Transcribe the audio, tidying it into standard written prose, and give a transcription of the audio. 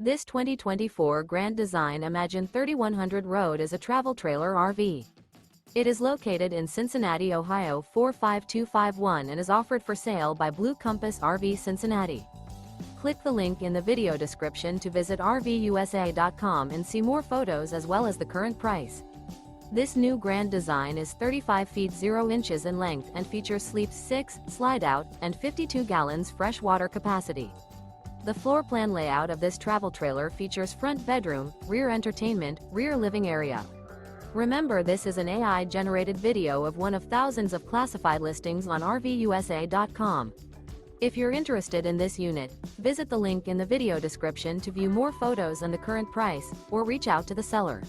This 2024 Grand Design Imagine 3100 Road is a travel trailer RV. It is located in Cincinnati, Ohio 45251 and is offered for sale by Blue Compass RV Cincinnati. Click the link in the video description to visit RVUSA.com and see more photos as well as the current price. This new Grand Design is 35 feet 0 inches in length and features sleep 6, slide-out, and 52 gallons fresh water capacity. The floor plan layout of this travel trailer features front bedroom, rear entertainment, rear living area. Remember, this is an AI-generated video of one of thousands of classified listings on RVUSA.com. If you're interested in this unit, visit the link in the video description to view more photos and the current price, or reach out to the seller.